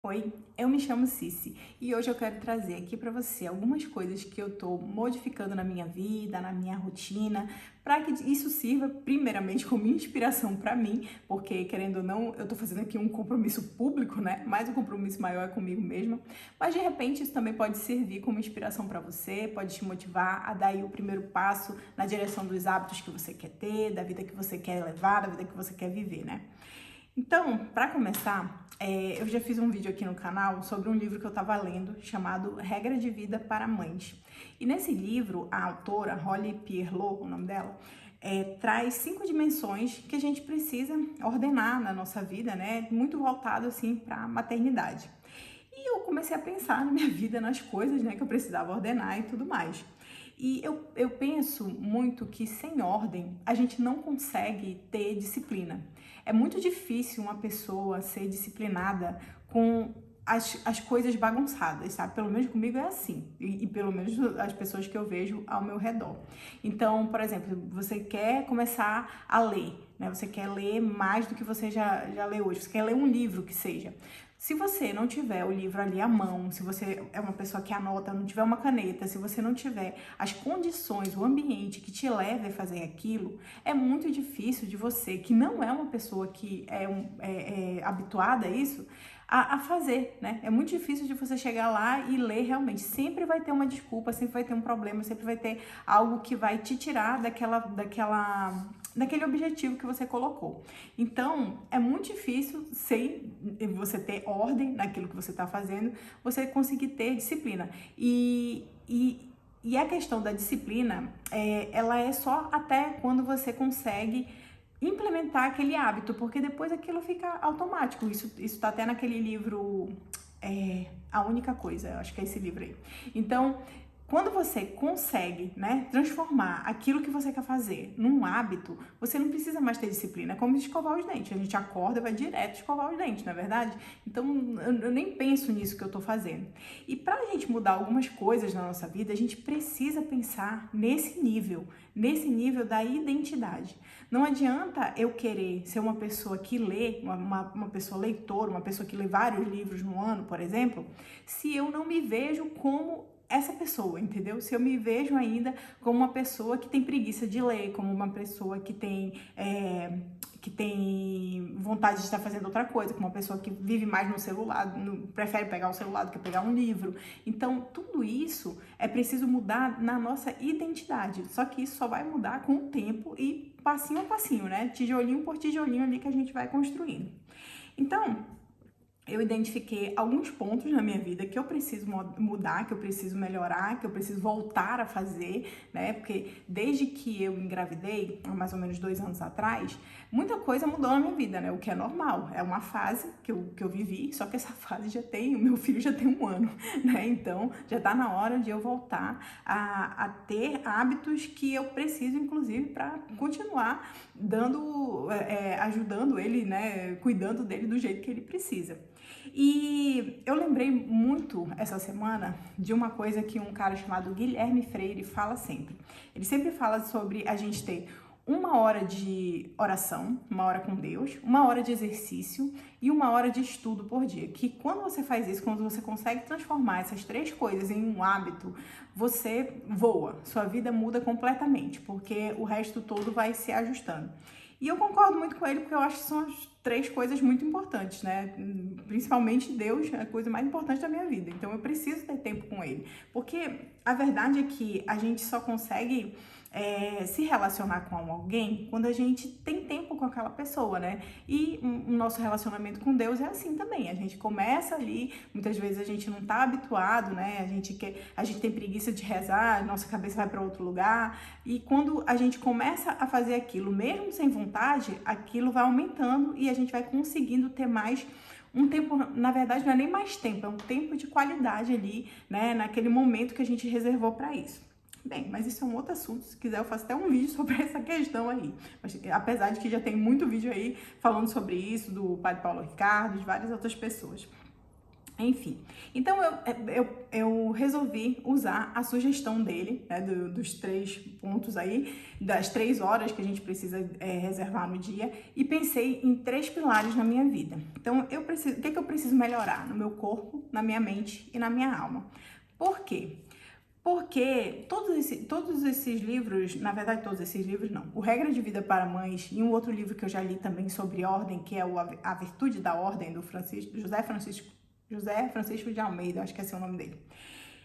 Oi, eu me chamo Cici e hoje eu quero trazer aqui para você algumas coisas que eu tô modificando na minha vida, na minha rotina, para que isso sirva primeiramente como inspiração para mim, porque querendo ou não, eu tô fazendo aqui um compromisso público, né? Mas o compromisso maior é comigo mesma. Mas de repente isso também pode servir como inspiração para você, pode te motivar a dar aí o primeiro passo na direção dos hábitos que você quer ter, da vida que você quer levar, da vida que você quer viver, né? Então, para começar, eu já fiz um vídeo aqui no canal sobre um livro que eu estava lendo chamado Regra de Vida para Mães. E nesse livro, a autora, Holly Pierlot, o nome dela, traz 5 dimensões que a gente precisa ordenar na nossa vida, né? Muito voltado assim para a maternidade. E eu comecei a pensar na minha vida, nas coisas, né, que eu precisava ordenar e tudo mais. E eu penso muito que sem ordem a gente não consegue ter disciplina. É muito difícil uma pessoa ser disciplinada com as coisas bagunçadas, sabe? Pelo menos comigo é assim. E pelo menos as pessoas que eu vejo ao meu redor. Então, por exemplo, você quer começar a ler, né? Você quer ler mais do que você já leu hoje. Você quer ler um livro que seja. Se você não tiver o livro ali à mão, se você é uma pessoa que anota, não tiver uma caneta, se você não tiver as condições, o ambiente que te leve a fazer aquilo, é muito difícil de você, que não é uma pessoa que é habituada a isso, a fazer, né? É muito difícil de você chegar lá e ler realmente. Sempre vai ter uma desculpa, sempre vai ter um problema, sempre vai ter algo que vai te tirar daquele objetivo que você colocou. Então, é muito difícil, sem você ter ordem naquilo que você está fazendo, você conseguir ter disciplina. E a questão da disciplina, ela é só até quando você consegue implementar aquele hábito, porque depois aquilo fica automático. Isso tá até naquele livro, A Única Coisa, eu acho que é esse livro aí. Então, quando você consegue, né, transformar aquilo que você quer fazer num hábito, você não precisa mais ter disciplina. É como escovar os dentes. A gente acorda e vai direto escovar os dentes, não é verdade? Então, eu nem penso nisso que eu tô fazendo. E pra gente mudar algumas coisas na nossa vida, a gente precisa pensar nesse nível da identidade. Não adianta eu querer ser uma pessoa que lê, uma pessoa leitora, uma pessoa que lê vários livros no ano, por exemplo, se eu não me vejo como essa pessoa, entendeu? Se eu me vejo ainda como uma pessoa que tem preguiça de ler, como uma pessoa que tem vontade de estar fazendo outra coisa, como uma pessoa que vive mais no celular, prefere pegar o celular do que pegar um livro. Então, tudo isso é preciso mudar na nossa identidade. Só que isso só vai mudar com o tempo e passinho a passinho, né? Tijolinho por tijolinho ali que a gente vai construindo. Então, eu identifiquei alguns pontos na minha vida que eu preciso mudar, que eu preciso melhorar, que eu preciso voltar a fazer, né? Porque desde que eu engravidei, há mais ou menos 2 anos atrás, muita coisa mudou na minha vida, né? O que é normal, é uma fase que eu vivi, só que essa fase o meu filho já tem 1 ano, né? Então, já tá na hora de eu voltar a ter hábitos que eu preciso, inclusive, para continuar ajudando ele, né? Cuidando dele do jeito que ele precisa. E eu lembrei muito essa semana de uma coisa que um cara chamado Guilherme Freire fala sempre. Ele sempre fala sobre a gente ter 1 hora de oração, 1 hora com Deus, 1 hora de exercício e 1 hora de estudo por dia. Que quando você faz isso, quando você consegue transformar essas 3 coisas em um hábito, você voa, sua vida muda completamente, porque o resto todo vai se ajustando. E eu concordo muito com ele, porque eu acho que são as 3 coisas muito importantes, né? Principalmente Deus é a coisa mais importante da minha vida. Então eu preciso ter tempo com ele. Porque a verdade é que a gente só consegue se relacionar com alguém quando a gente tem tempo com aquela pessoa, né? E o nosso relacionamento com Deus é assim também. A gente começa ali, muitas vezes a gente não tá habituado, né? A gente tem preguiça de rezar, nossa cabeça vai para outro lugar. E quando a gente começa a fazer aquilo, mesmo sem vontade, aquilo vai aumentando e a gente vai conseguindo ter mais um tempo, na verdade não é nem mais tempo, é um tempo de qualidade ali, né, naquele momento que a gente reservou para isso. Bem, mas isso é um outro assunto, se quiser eu faço até um vídeo sobre essa questão aí, mas, apesar de que já tem muito vídeo aí falando sobre isso, do padre Paulo Ricardo, de várias outras pessoas. Enfim, então eu resolvi usar a sugestão dele, né, dos 3 pontos aí, das 3 horas que a gente precisa reservar no dia, e pensei em 3 pilares na minha vida. Então, o que eu preciso melhorar no meu corpo, na minha mente e na minha alma? Por quê? Porque todos esses livros, na verdade todos esses livros não, o Regra de Vida para Mães e um outro livro que eu já li também sobre ordem, que é A Virtude da Ordem, do José Francisco de Almeida, acho que esse é o nome dele.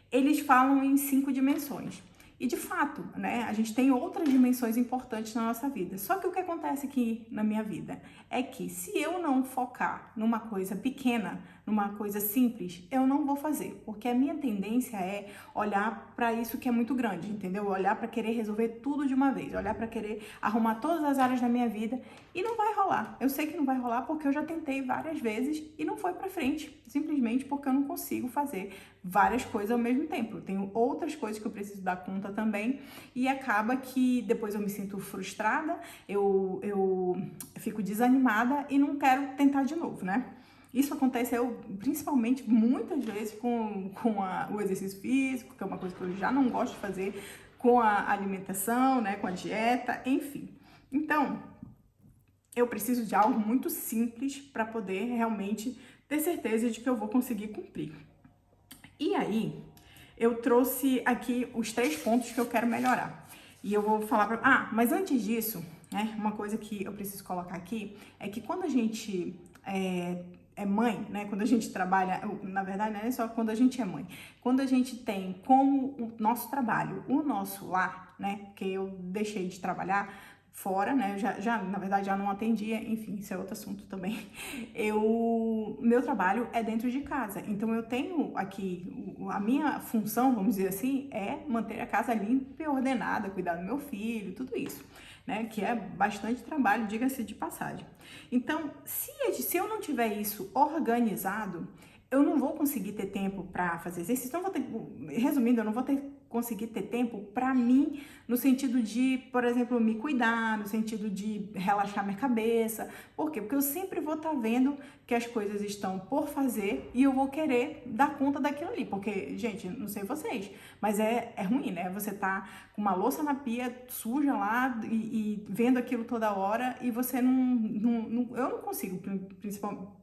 Eles falam em 5 dimensões. E de fato, né, a gente tem outras dimensões importantes na nossa vida. Só que o que acontece aqui na minha vida é que se eu não focar numa coisa pequena, numa coisa simples, eu não vou fazer, porque a minha tendência é olhar para isso que é muito grande, entendeu? Olhar para querer resolver tudo de uma vez, olhar para querer arrumar todas as áreas da minha vida e não vai rolar. Eu sei que não vai rolar porque eu já tentei várias vezes e não foi para frente, simplesmente porque eu não consigo fazer várias coisas ao mesmo tempo. Eu tenho outras coisas que eu preciso dar conta também e acaba que depois eu me sinto frustrada, eu fico desanimada e não quero tentar de novo, né? Isso aconteceu principalmente muitas vezes com o exercício físico, que é uma coisa que eu já não gosto de fazer, com a alimentação, né, com a dieta, enfim. Então, eu preciso de algo muito simples para poder realmente ter certeza de que eu vou conseguir cumprir. E aí, eu trouxe aqui os 3 pontos que eu quero melhorar. E eu vou falar para... mas antes disso, né, uma coisa que eu preciso colocar aqui é que quando a gente é mãe, né? Quando a gente trabalha, na verdade não é só quando a gente é mãe, quando a gente tem como o nosso trabalho, o nosso lar, né? Que eu deixei de trabalhar fora, né? Na verdade já não atendia, enfim, isso é outro assunto também. Meu trabalho é dentro de casa, então eu tenho aqui, a minha função, vamos dizer assim, é manter a casa limpa e ordenada, cuidar do meu filho, tudo isso, né? Que é bastante trabalho, diga-se de passagem. Então, se eu não tiver isso organizado, eu não vou conseguir ter tempo para fazer exercício. Então, resumindo, eu não vou conseguir ter tempo para mim, no sentido de, por exemplo, me cuidar, no sentido de relaxar minha cabeça. Por quê? Porque eu sempre vou estar vendo que as coisas estão por fazer e eu vou querer dar conta daquilo ali. Porque, gente, não sei vocês, mas é ruim, né? Você tá com uma louça na pia suja lá e vendo aquilo toda hora e você eu não consigo,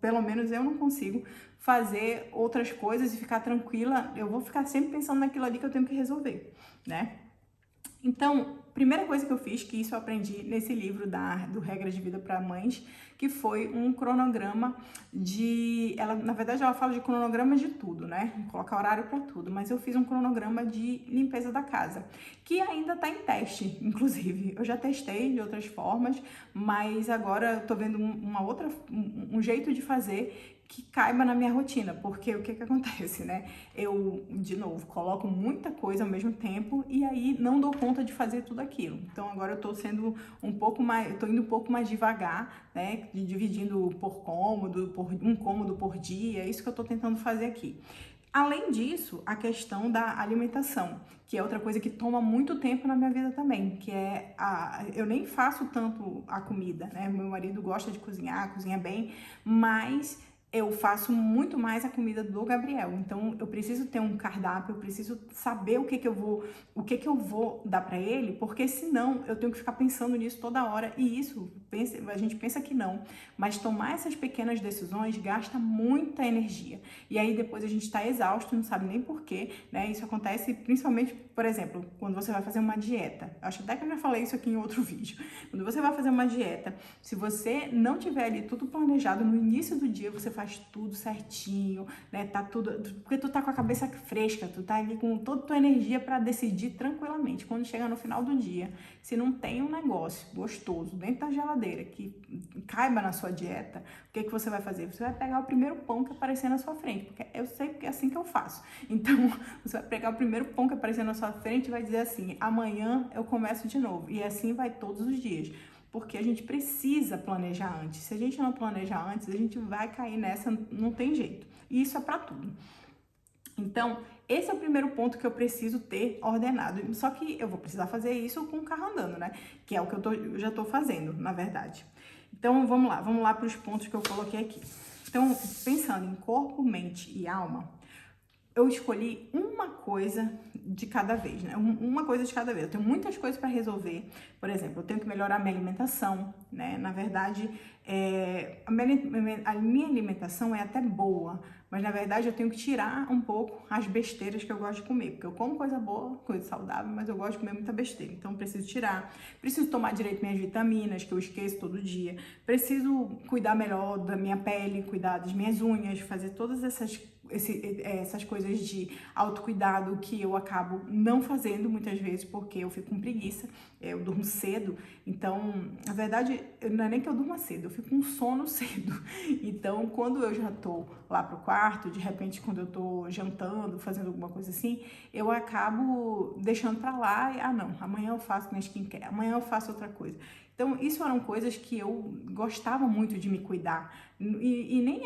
pelo menos eu não consigo fazer outras coisas e ficar tranquila. Eu vou ficar sempre pensando naquilo ali que eu tenho que resolver, né? Então, primeira coisa que eu fiz, que isso eu aprendi nesse livro do Regra de Vida para Mães, que foi um cronograma na verdade ela fala de cronograma de tudo, né? Colocar horário para tudo, mas eu fiz um cronograma de limpeza da casa, que ainda tá em teste, inclusive. Eu já testei de outras formas, mas agora eu tô vendo um jeito de fazer que caiba na minha rotina, porque o que acontece, né? Eu, de novo, coloco muita coisa ao mesmo tempo e aí não dou conta de fazer tudo aquilo. Então agora eu tô sendo tô indo um pouco mais devagar, né? Dividindo por cômodo, por um cômodo por dia, é isso que eu tô tentando fazer aqui. Além disso, a questão da alimentação, que é outra coisa que toma muito tempo na minha vida também, que é eu nem faço tanto a comida, né? Meu marido gosta de cozinhar, cozinha bem, mas eu faço muito mais a comida do Gabriel. Então eu preciso ter um cardápio, eu preciso saber o que eu vou dar para ele, porque senão eu tenho que ficar pensando nisso toda hora. E isso, a gente pensa que não, mas tomar essas pequenas decisões gasta muita energia. E aí depois a gente tá exausto, não sabe nem porquê, né? Isso acontece principalmente, por exemplo, quando você vai fazer uma dieta. Acho até que eu já falei isso aqui em outro vídeo. Quando você vai fazer uma dieta, se você não tiver ali tudo planejado no início do dia, você faz tudo certinho, né? Tá tudo, porque tu tá com a cabeça fresca, tu tá ali com toda a tua energia para decidir tranquilamente. Quando chega no final do dia, se não tem um negócio gostoso dentro da geladeira que caiba na sua dieta, o que você vai fazer? Você vai pegar o primeiro pão que aparecer na sua frente, porque eu sei que é assim que eu faço. Então, você vai pegar o primeiro pão que aparecer na sua frente e vai dizer assim: amanhã eu começo de novo. E assim vai todos os dias. Porque a gente precisa planejar antes. Se a gente não planejar antes, a gente vai cair nessa, não tem jeito. E isso é para tudo. Então, esse é o primeiro ponto que eu preciso ter ordenado. Só que eu vou precisar fazer isso com o carro andando, né? Que é o que eu já tô fazendo, na verdade. Então, vamos lá para os pontos que eu coloquei aqui. Então, pensando em corpo, mente e alma, eu escolhi uma coisa de cada vez, né? Uma coisa de cada vez. Eu tenho muitas coisas para resolver. Por exemplo, eu tenho que melhorar a minha alimentação, né? Na verdade, a minha alimentação é até boa, mas na verdade eu tenho que tirar um pouco as besteiras que eu gosto de comer, porque eu como coisa boa, coisa saudável, mas eu gosto de comer muita besteira. Então, eu preciso tirar. Preciso tomar direito minhas vitaminas, que eu esqueço todo dia. Preciso cuidar melhor da minha pele, cuidar das minhas unhas, fazer todas essas coisas de autocuidado que eu acabo não fazendo muitas vezes porque eu fico com preguiça, eu durmo cedo, então, na verdade, não é nem que eu durma cedo, eu fico com sono cedo. Então, quando eu já tô lá pro quarto, de repente, quando eu tô jantando, fazendo alguma coisa assim, eu acabo deixando pra lá e, não, amanhã eu faço minha skincare, amanhã eu faço outra coisa. Então, isso eram coisas que eu gostava muito de me cuidar. E nem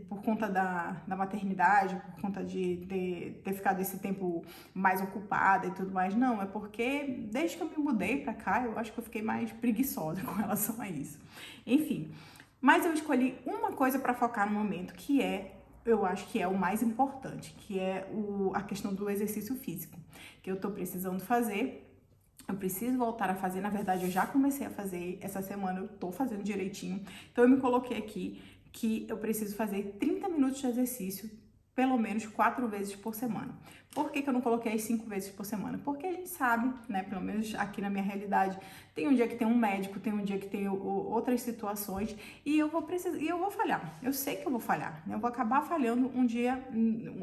por conta da maternidade, por conta de ter ficado esse tempo mais ocupada e tudo mais. Não, é porque desde que eu me mudei pra cá, eu acho que eu fiquei mais preguiçosa com relação a isso. Enfim, mas eu escolhi uma coisa para focar no momento, que eu acho que é o mais importante, que é a questão do exercício físico, que eu tô precisando fazer. Eu preciso voltar a fazer, na verdade eu já comecei a fazer, essa semana eu tô fazendo direitinho. Então eu me coloquei aqui que eu preciso fazer 30 minutos de exercício, pelo menos 4 vezes por semana. Por que eu não coloquei as 5 vezes por semana? Porque a gente sabe, né, pelo menos aqui na minha realidade, tem um dia que tem um médico, tem um dia que tem outras situações e eu vou falhar. Eu sei que eu vou falhar, né? Eu vou acabar falhando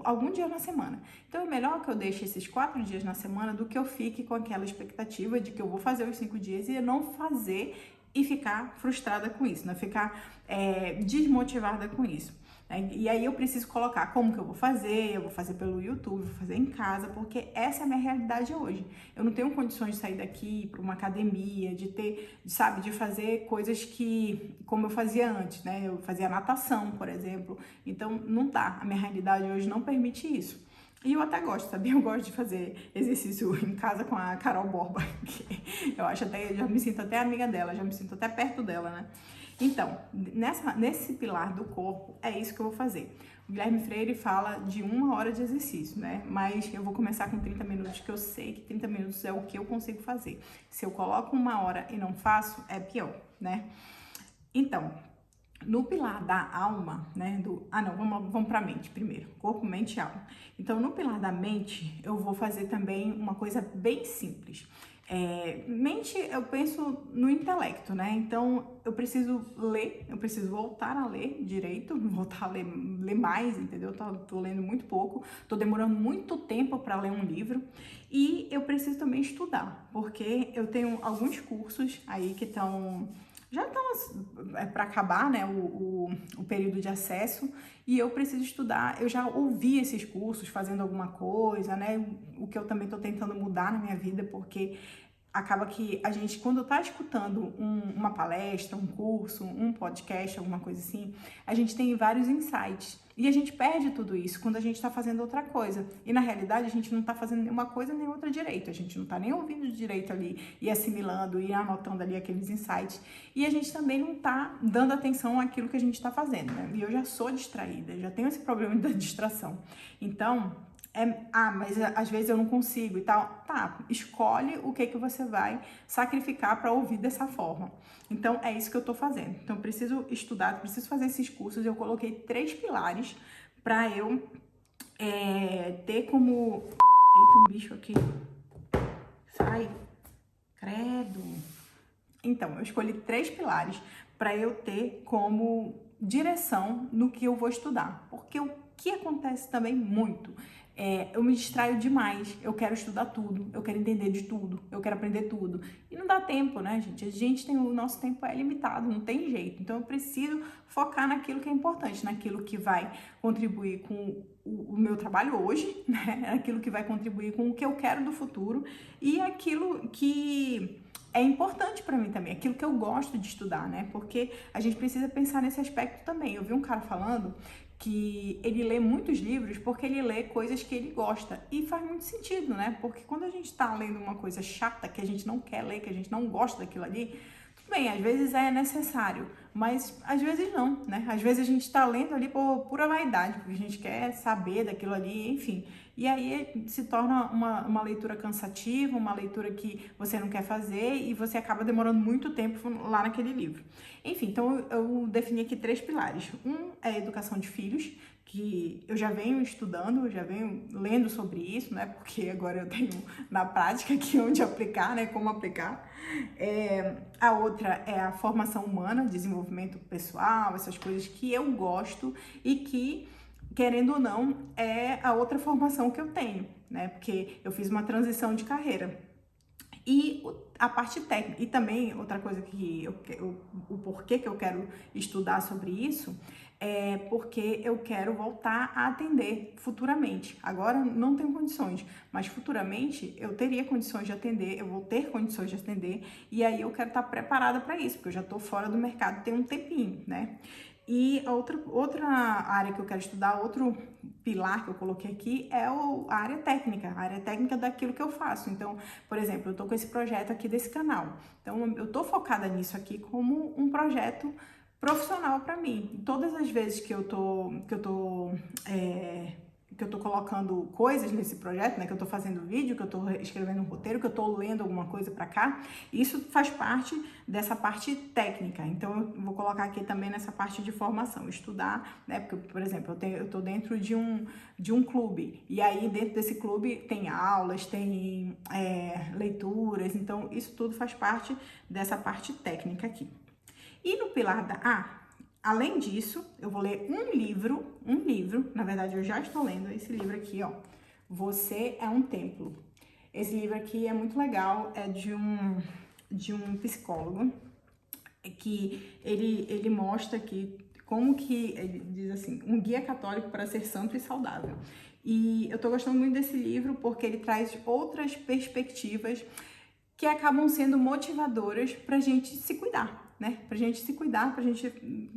algum dia na semana. Então é melhor que eu deixe esses 4 dias na semana do que eu fique com aquela expectativa de que eu vou fazer os 5 dias e não fazer e ficar frustrada com isso, né? Ficar desmotivada com isso. E aí eu preciso colocar como que eu vou fazer pelo YouTube, vou fazer em casa, porque essa é a minha realidade hoje. Eu não tenho condições de sair daqui para uma academia, de fazer coisas como eu fazia antes, né? Eu fazia natação, por exemplo. Então, não dá. A minha realidade hoje não permite isso. E eu até gosto, sabia? Eu gosto de fazer exercício em casa com a Carol Borba, que eu já me sinto até amiga dela, já me sinto até perto dela, né? Então, nesse pilar do corpo, é isso que eu vou fazer. O Guilherme Freire fala de 1 hora de exercício, né? Mas eu vou começar com 30 minutos, que eu sei que 30 minutos é o que eu consigo fazer. Se eu coloco 1 hora e não faço, é pior, né? Então, no pilar da alma, né? Vamos pra mente primeiro. Corpo, mente e alma. Então, no pilar da mente, eu vou fazer também uma coisa bem simples. Mente, eu penso no intelecto, né? Então, eu preciso ler, eu preciso voltar a ler direito, voltar a ler mais, entendeu? Tô lendo muito pouco, tô demorando muito tempo para ler um livro e eu preciso também estudar, porque eu tenho alguns cursos aí que já estão para acabar, né, o período de acesso, e eu preciso estudar. Eu já ouvi esses cursos fazendo alguma coisa, né, o que eu também estou tentando mudar na minha vida, porque acaba que a gente, quando tá escutando uma palestra, um curso, um podcast, alguma coisa assim, a gente tem vários insights. E a gente perde tudo isso quando a gente tá fazendo outra coisa. E na realidade a gente não tá fazendo nenhuma coisa nem outra direito. A gente não tá nem ouvindo direito ali e assimilando e anotando ali aqueles insights. E a gente também não tá dando atenção àquilo que a gente tá fazendo, né? E eu já sou distraída, já tenho esse problema da distração. Então, mas às vezes eu não consigo e tal. Tá, escolhe o que você vai sacrificar para ouvir dessa forma. Então, é isso que eu tô fazendo. Então, eu preciso estudar, preciso fazer esses cursos. Eu coloquei 3 pilares para eu ter como... Eita, um bicho aqui. Sai. Credo. Então, eu escolhi 3 pilares para eu ter como direção no que eu vou estudar. Porque o que acontece também muito eu me distraio demais, eu quero estudar tudo, eu quero entender de tudo, eu quero aprender tudo. E não dá tempo, né, gente? O nosso tempo é limitado, não tem jeito. Então eu preciso focar naquilo que é importante, naquilo que vai contribuir com o meu trabalho hoje, né? Aquilo que vai contribuir com o que eu quero do futuro e aquilo que é importante para mim também, aquilo que eu gosto de estudar, né? Porque a gente precisa pensar nesse aspecto também. Eu vi um cara falando que ele lê muitos livros porque ele lê coisas que ele gosta. E faz muito sentido, né? Porque quando a gente tá lendo uma coisa chata que a gente não quer ler, que a gente não gosta daquilo ali, tudo bem, às vezes é necessário, mas às vezes não, né? Às vezes a gente tá lendo ali por pura vaidade, porque a gente quer saber daquilo ali, enfim. E aí se torna uma leitura cansativa, uma leitura que você não quer fazer e você acaba demorando muito tempo lá naquele livro. Enfim, então eu defini aqui 3 pilares. Um é a educação de filhos, que eu já venho estudando, já venho lendo sobre isso, né? Porque agora eu tenho na prática aqui onde aplicar, né? Como aplicar. A outra é a formação humana, desenvolvimento pessoal, essas coisas que eu gosto e que, querendo ou não, é a outra formação que eu tenho, né? Porque eu fiz uma transição de carreira. E a parte técnica, e também outra coisa que o porquê que eu quero estudar sobre isso é porque eu quero voltar a atender futuramente. Agora não tenho condições, mas futuramente eu teria condições de atender, eu vou ter condições de atender, e aí eu quero estar preparada para isso, porque eu já estou fora do mercado tem um tempinho, né? E a outra área que eu quero estudar, outro pilar que eu coloquei aqui é a área técnica daquilo que eu faço. Então, por exemplo, eu tô com esse projeto aqui desse canal. Então, eu tô focada nisso aqui como um projeto profissional para mim. Todas as vezes que eu tô colocando coisas nesse projeto, né, que eu tô fazendo vídeo, que eu tô escrevendo um roteiro, que eu tô lendo alguma coisa para cá, isso faz parte dessa parte técnica. Então eu vou colocar aqui também nessa parte de formação, estudar, né, porque, por exemplo, eu tô dentro de um clube, e aí dentro desse clube tem aulas, tem leituras, então isso tudo faz parte dessa parte técnica aqui. E no pilar além disso, eu vou ler um livro, na verdade eu já estou lendo esse livro aqui, ó, Você é um Templo. Esse livro aqui é muito legal, é de um psicólogo, que ele mostra aqui como que, ele diz assim, um guia católico para ser santo e saudável. E eu tô gostando muito desse livro porque ele traz outras perspectivas que acabam sendo motivadoras pra gente se cuidar, né? Pra gente se cuidar, pra gente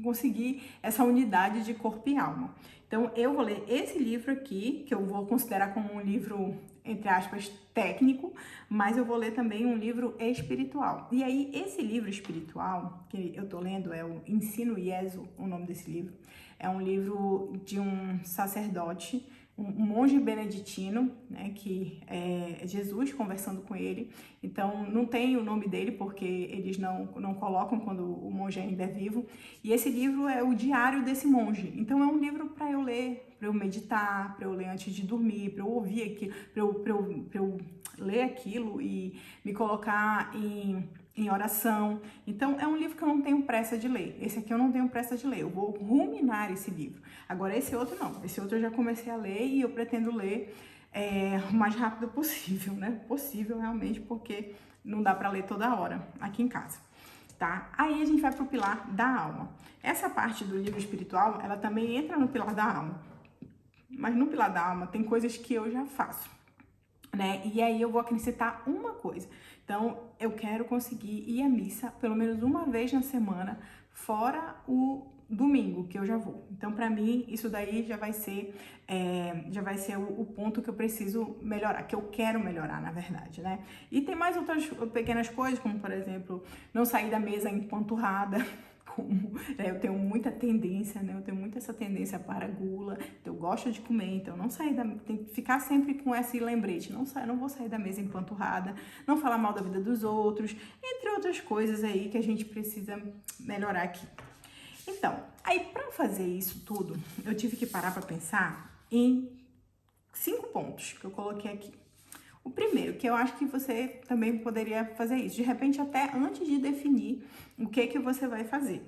conseguir essa unidade de corpo e alma. Então, eu vou ler esse livro aqui, que eu vou considerar como um livro, entre aspas, técnico, mas eu vou ler também um livro espiritual. E aí, esse livro espiritual que eu tô lendo é o Ensino Jesu, o nome desse livro. É um livro de um sacerdote, um monge beneditino, né, que é Jesus conversando com ele. Então, não tem o nome dele, porque eles não colocam quando o monge ainda é vivo. E esse livro é o diário desse monge. Então, é um livro para eu ler, para eu meditar, para eu ler antes de dormir, para eu ouvir aquilo, para eu ler aquilo e me colocar em oração. Então, é um livro que eu não tenho pressa de ler. Esse aqui eu não tenho pressa de ler. Eu vou ruminar esse livro. Agora, esse outro não. Esse outro eu já comecei a ler e eu pretendo ler o mais rápido possível, né? Possível, realmente, porque não dá para ler toda hora aqui em casa, tá? Aí a gente vai pro pilar da alma. Essa parte do livro espiritual, ela também entra no pilar da alma. Mas no pilar da alma tem coisas que eu já faço, né? E aí eu vou acrescentar uma coisa. Então, eu quero conseguir ir à missa pelo menos uma vez na semana, fora o domingo, que eu já vou. Então, para mim, isso daí já vai ser o ponto que eu preciso melhorar, que eu quero melhorar, na verdade, né? E tem mais outras pequenas coisas, como, por exemplo, não sair da mesa empanturrada. Eu tenho muita tendência, né? Eu tenho muito essa tendência para a gula, então eu gosto de comer, então não sair tem que ficar sempre com esse lembrete, não vou sair da mesa empanturrada, não falar mal da vida dos outros, entre outras coisas aí que a gente precisa melhorar aqui. Então, aí para fazer isso tudo, eu tive que parar para pensar em 5 pontos que eu coloquei aqui. O primeiro, que eu acho que você também poderia fazer isso, de repente até antes de definir o que você vai fazer,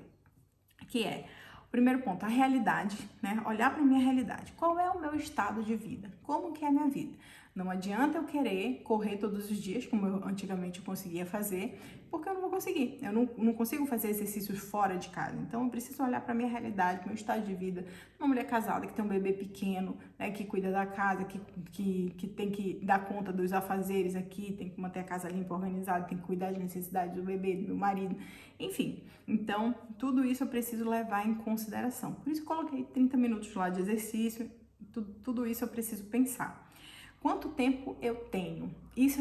que é, o primeiro ponto, a realidade, né? Olhar para a minha realidade. Qual é o meu estado de vida? Como que é a minha vida? Não adianta eu querer correr todos os dias, como eu antigamente conseguia fazer, porque eu não vou conseguir. Eu não consigo fazer exercícios fora de casa. Então, eu preciso olhar para a minha realidade, meu estado de vida. Uma mulher casada que tem um bebê pequeno, né, que cuida da casa, que tem que dar conta dos afazeres aqui, tem que manter a casa limpa, organizada, tem que cuidar das necessidades do bebê, do meu marido, enfim. Então, tudo isso eu preciso levar em consideração. Por isso, eu coloquei 30 minutos lá de exercício, tudo isso eu preciso pensar. Quanto tempo eu tenho? Esse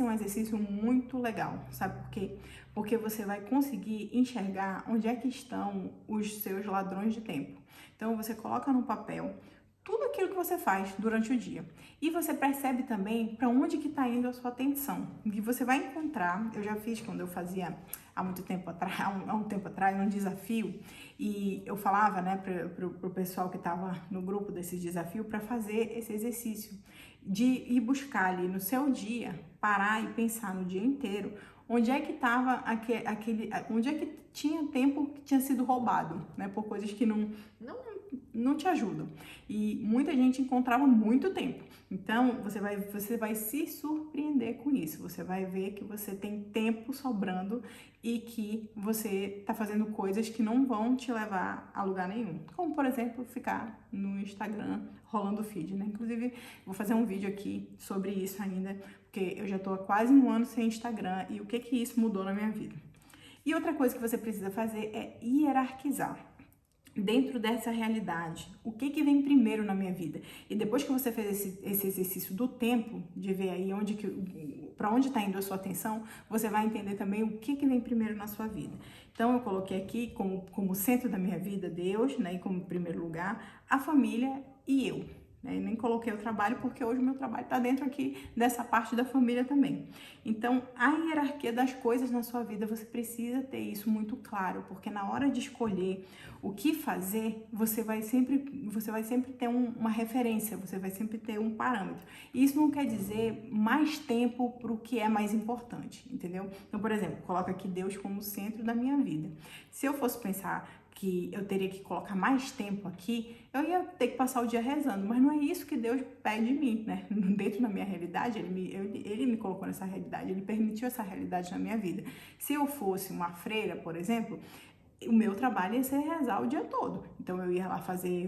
é um exercício muito legal, sabe por quê? Porque você vai conseguir enxergar onde é que estão os seus ladrões de tempo. Então você coloca no papel tudo aquilo que você faz durante o dia. E você percebe também para onde que está indo a sua atenção. E você vai encontrar, eu já fiz quando eu fazia há um tempo atrás, um desafio, e eu falava, né, para o pessoal que estava no grupo desse desafio para fazer esse exercício, de ir buscar ali no seu dia, parar e pensar no dia inteiro, onde é que estava onde é que tinha tempo que tinha sido roubado, né, por coisas que não te ajudam. E muita gente encontrava muito tempo. Então, você vai se surpreender com isso. Você vai ver que você tem tempo sobrando e que você está fazendo coisas que não vão te levar a lugar nenhum. Como, por exemplo, ficar no Instagram rolando feed, né? Inclusive, vou fazer um vídeo aqui sobre isso ainda, porque eu já estou há quase um ano sem Instagram e o que isso mudou na minha vida. E outra coisa que você precisa fazer é hierarquizar. Dentro dessa realidade, o que vem primeiro na minha vida? E depois que você fez esse exercício do tempo, de ver aí para onde está indo a sua atenção, você vai entender também o que vem primeiro na sua vida. Então, eu coloquei aqui como centro da minha vida Deus, né, e como primeiro lugar, a família e eu. Né? Nem coloquei o trabalho porque hoje o meu trabalho está dentro aqui dessa parte da família também. Então, a hierarquia das coisas na sua vida, você precisa ter isso muito claro, porque na hora de escolher o que fazer, você vai sempre ter uma referência, você vai sempre ter um parâmetro. E isso não quer dizer mais tempo para o que é mais importante, entendeu? Então, por exemplo, coloca aqui Deus como centro da minha vida. Se eu fosse pensar que eu teria que colocar mais tempo aqui, eu ia ter que passar o dia rezando, mas não é isso que Deus pede de mim, né? Dentro da minha realidade, ele me colocou nessa realidade, ele permitiu essa realidade na minha vida. Se eu fosse uma freira, por exemplo, o meu trabalho ia ser rezar o dia todo. Então eu ia lá fazer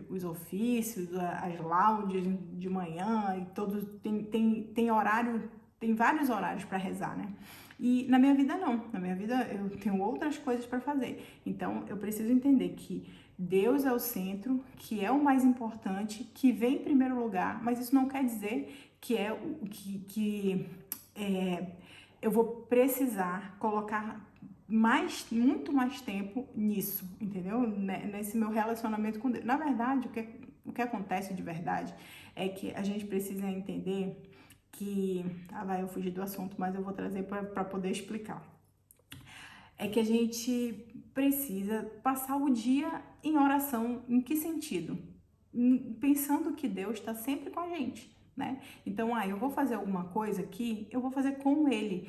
os ofícios, as laudes de manhã, e todos tem horário, tem vários horários para rezar, né? E na minha vida não, na minha vida eu tenho outras coisas para fazer. Então eu preciso entender que Deus é o centro, que é o mais importante, que vem em primeiro lugar, mas isso não quer dizer que eu vou precisar colocar muito mais tempo nisso, entendeu? Nesse meu relacionamento com Deus. Na verdade, o que acontece de verdade é que a gente precisa entender que... eu fugi do assunto, mas eu vou trazer para poder explicar. É que a gente precisa passar o dia em oração. Em que sentido? Pensando que Deus está sempre com a gente. Né? Então, eu vou fazer alguma coisa aqui, eu vou fazer com ele.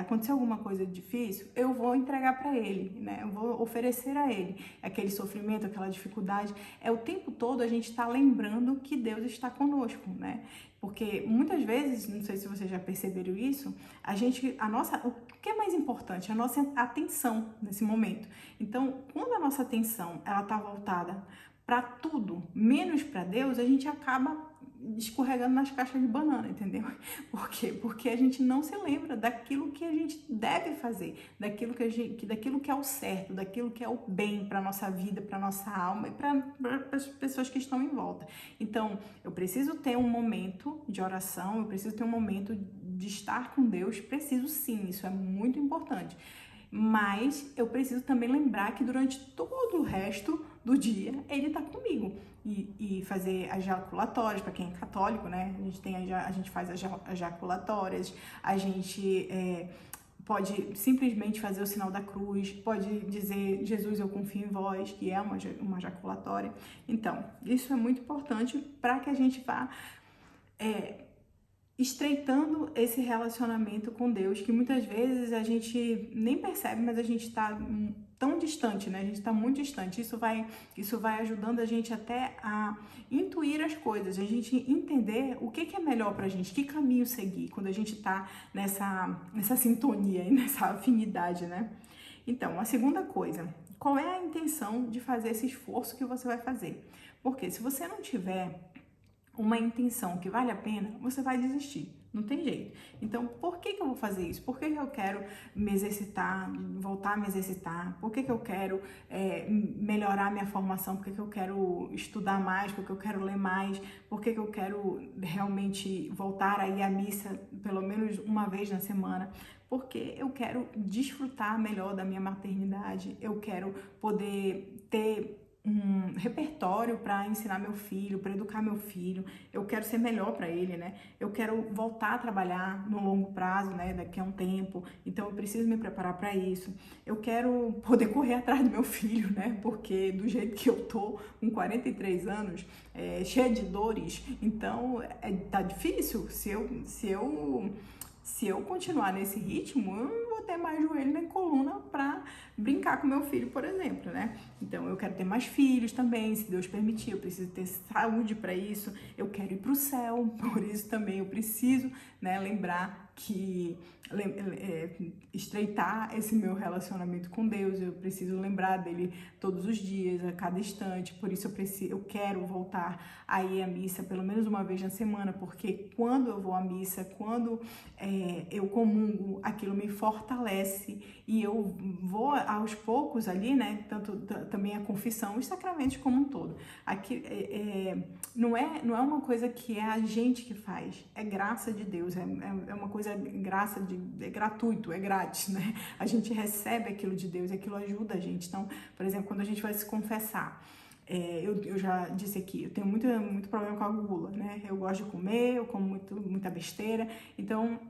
Acontecer alguma coisa difícil, eu vou entregar para ele, né? Eu vou oferecer a ele aquele sofrimento, aquela dificuldade. O tempo todo a gente está lembrando que Deus está conosco, né? Porque muitas vezes, não sei se vocês já perceberam isso, o que é mais importante? A nossa atenção nesse momento. Então, quando a nossa atenção ela está voltada para tudo, menos para Deus, a gente acaba escorregando nas caixas de banana, entendeu? Por quê? Porque a gente não se lembra daquilo que a gente deve fazer, daquilo que é o certo, daquilo que é o bem para nossa vida, para nossa alma e para as pessoas que estão em volta. Então, eu preciso ter um momento de oração, eu preciso ter um momento de estar com Deus, preciso sim, isso é muito importante. Mas eu preciso também lembrar que durante todo o resto do dia ele está comigo e fazer as jaculatórias, para quem é católico, né? A gente faz as jaculatórias, a gente pode simplesmente fazer o sinal da cruz, pode dizer Jesus, eu confio em vós, que é uma jaculatória. Então, isso é muito importante para que a gente vá estreitando esse relacionamento com Deus, que muitas vezes a gente nem percebe, mas a gente está tão distante, né? A gente está muito distante. Isso vai ajudando a gente até a intuir as coisas, a gente entender o que é melhor pra gente, que caminho seguir, quando a gente está nessa sintonia e nessa afinidade, né? Então, a segunda coisa, qual é a intenção de fazer esse esforço que você vai fazer? Porque se você não tiver uma intenção que vale a pena, você vai desistir. Não tem jeito. Então, por que que eu vou fazer isso? Por que que eu quero me exercitar, voltar a me exercitar? Por que que eu quero melhorar minha formação? Por que que eu quero estudar mais? Por que eu quero ler mais? Por que que eu quero realmente voltar a ir à missa pelo menos uma vez na semana? Porque eu quero desfrutar melhor da minha maternidade. Eu quero poder ter um repertório para ensinar meu filho, para educar meu filho. Eu quero ser melhor para ele, né? Eu quero voltar a trabalhar no longo prazo, né? Daqui a um tempo. Então eu preciso me preparar para isso. Eu quero poder correr atrás do meu filho, né? Porque do jeito que eu tô, com 43 anos, cheia de dores, então tá difícil. Se eu continuar nesse ritmo, eu não vou ter mais joelho nem coluna para brincar com meu filho, por exemplo, né? Então, eu quero ter mais filhos também, se Deus permitir. Eu preciso ter saúde para isso. Eu quero ir para o céu, por isso também eu preciso, né, lembrar que estreitar esse meu relacionamento com Deus. Eu preciso lembrar dele todos os dias, a cada instante. Por isso eu quero voltar a ir à missa pelo menos uma vez na semana, porque quando eu vou à missa, quando eu comungo, aquilo me fortalece e eu vou aos poucos ali, né? Também a confissão, os sacramentos como um todo. Aqui não é uma coisa que é a gente que faz, é graça de Deus, é uma coisa é gratuito, é grátis, né? A gente recebe aquilo de Deus, aquilo ajuda a gente. Então, por exemplo, quando a gente vai se confessar, eu já disse aqui, eu tenho muito problema com a gula, né? Eu gosto de comer, eu como muita besteira, então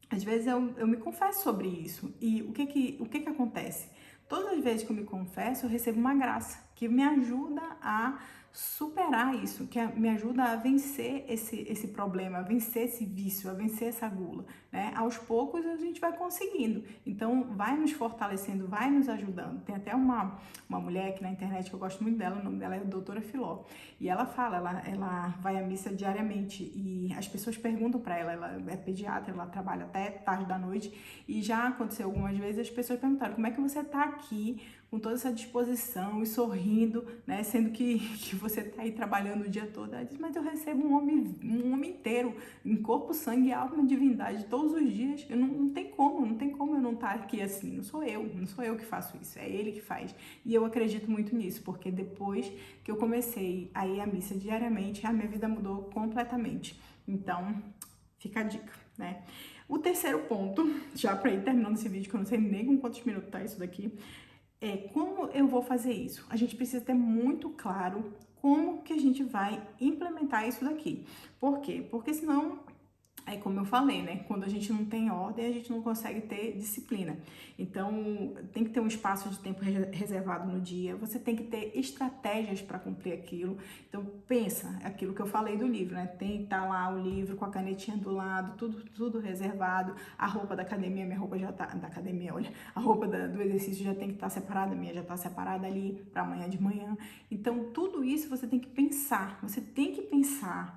às vezes eu me confesso sobre isso. E o que acontece? Todas as vezes que eu me confesso, eu recebo uma graça que me ajuda a superar isso, que me ajuda a vencer esse problema, a vencer esse vício, a vencer essa gula, né? Aos poucos a gente vai conseguindo. Então vai nos fortalecendo, vai nos ajudando. Tem até uma mulher aqui na internet que eu gosto muito dela, o nome dela é Doutora Filó. E ela fala, ela vai à missa diariamente e as pessoas perguntam para ela é pediatra, ela trabalha até tarde da noite e já aconteceu algumas vezes as pessoas perguntaram como é que você tá aqui com toda essa disposição e sorrindo, né, sendo que você tá aí trabalhando o dia todo. Ela diz, mas eu recebo um homem inteiro, em corpo, sangue, alma e divindade, todos os dias. Não tem como eu não estar aqui assim. Não sou eu que faço isso, é ele que faz. E eu acredito muito nisso, porque depois que eu comecei a ir à missa diariamente, a minha vida mudou completamente. Então, fica a dica, né? O terceiro ponto, já para ir terminando esse vídeo, que eu não sei nem com quantos minutos tá isso daqui, como eu vou fazer isso? A gente precisa ter muito claro como que a gente vai implementar isso daqui. Por quê? Porque senão, como eu falei, né? Quando a gente não tem ordem, a gente não consegue ter disciplina. Então, tem que ter um espaço de tempo reservado no dia, você tem que ter estratégias para cumprir aquilo. Então, pensa, aquilo que eu falei do livro, né? Tem que estar lá o livro com a canetinha do lado, tudo reservado. A roupa da academia, minha roupa já tá, da academia, olha, a roupa do exercício já tem que estar separada, a minha já tá separada ali para amanhã de manhã. Então, tudo isso você tem que pensar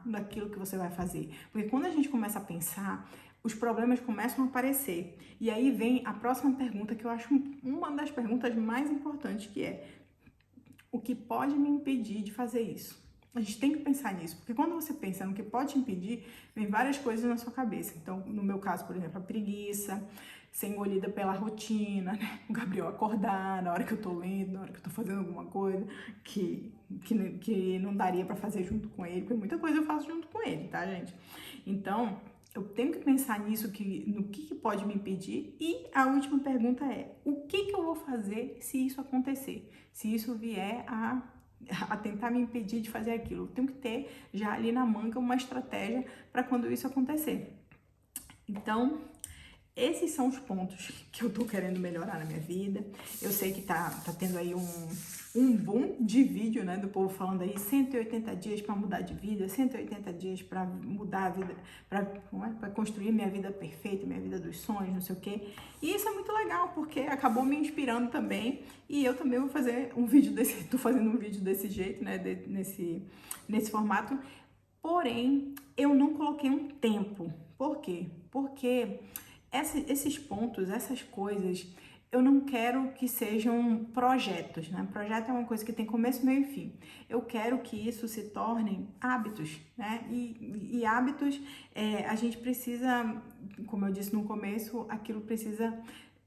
naquilo que você vai fazer. Porque quando a gente começa a pensar, os problemas começam a aparecer. E aí vem a próxima pergunta, que eu acho uma das perguntas mais importantes, que é: o que pode me impedir de fazer isso? A gente tem que pensar nisso, porque quando você pensa no que pode te impedir, vem várias coisas na sua cabeça. Então, no meu caso, por exemplo, a preguiça, ser engolida pela rotina, né? O Gabriel acordar na hora que eu tô lendo, na hora que eu tô fazendo alguma coisa que não daria pra fazer junto com ele, porque muita coisa eu faço junto com ele, tá, gente? Então, eu tenho que pensar nisso, no que pode me impedir. E a última pergunta é: o que eu vou fazer se isso acontecer? Se isso vier a tentar me impedir de fazer aquilo? Eu tenho que ter já ali na manga uma estratégia para quando isso acontecer. Então, esses são os pontos que eu tô querendo melhorar na minha vida. Eu sei que tá tendo aí um boom de vídeo, né, do povo falando aí 180 dias para mudar de vida, 180 dias para mudar a vida, para construir minha vida perfeita, minha vida dos sonhos, não sei o quê. E isso é muito legal, porque acabou me inspirando também, e eu também vou fazer um vídeo tô fazendo um vídeo desse jeito, né, nesse formato. Porém, eu não coloquei um tempo. Por quê? Porque esses pontos, essas coisas, eu não quero que sejam projetos, né? Projeto é uma coisa que tem começo, meio e fim. Eu quero que isso se tornem hábitos, né? E hábitos, a gente precisa, como eu disse no começo, aquilo precisa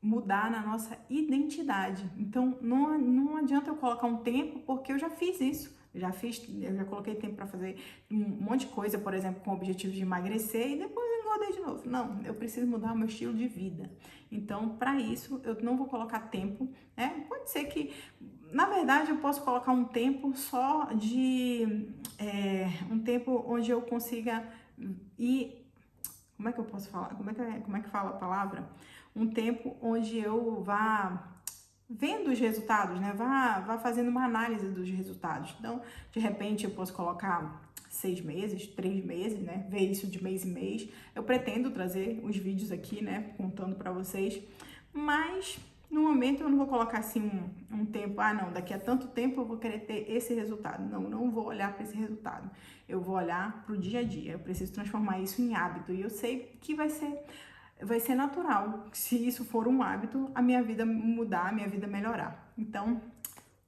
mudar na nossa identidade. Então, não adianta eu colocar um tempo, porque eu já fiz isso. Eu já coloquei tempo para fazer um monte de coisa, por exemplo, com o objetivo de emagrecer e depois eu engordei de novo. Não, eu preciso mudar o meu estilo de vida. Então, para isso, eu não vou colocar tempo, né? Pode ser que, na verdade, eu posso colocar um tempo só de... um tempo onde eu consiga ir... Como é que eu posso falar? Como é que fala a palavra? Um tempo onde eu vá vendo os resultados, né? Vá fazendo uma análise dos resultados. Então, de repente, eu posso colocar 6 meses, 3 meses, né? Ver isso de mês em mês. Eu pretendo trazer os vídeos aqui, né? Contando para vocês. Mas, no momento, eu não vou colocar assim um tempo. Ah, não, daqui a tanto tempo eu vou querer ter esse resultado. Não vou olhar para esse resultado. Eu vou olhar para o dia a dia. Eu preciso transformar isso em hábito. E eu sei que vai ser natural, se isso for um hábito, a minha vida mudar, a minha vida melhorar. Então,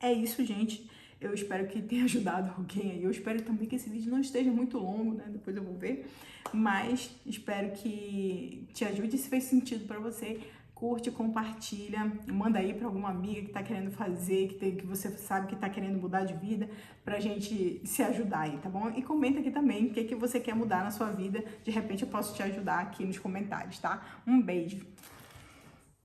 é isso, gente. Eu espero que tenha ajudado alguém aí. Eu espero também que esse vídeo não esteja muito longo, né? Depois eu vou ver. Mas espero que te ajude. Se fez sentido para você, curte, compartilha, manda aí para alguma amiga que tá querendo fazer, que você sabe que tá querendo mudar de vida, pra gente se ajudar aí, tá bom? E comenta aqui também o que você quer mudar na sua vida. De repente eu posso te ajudar aqui nos comentários, tá? Um beijo!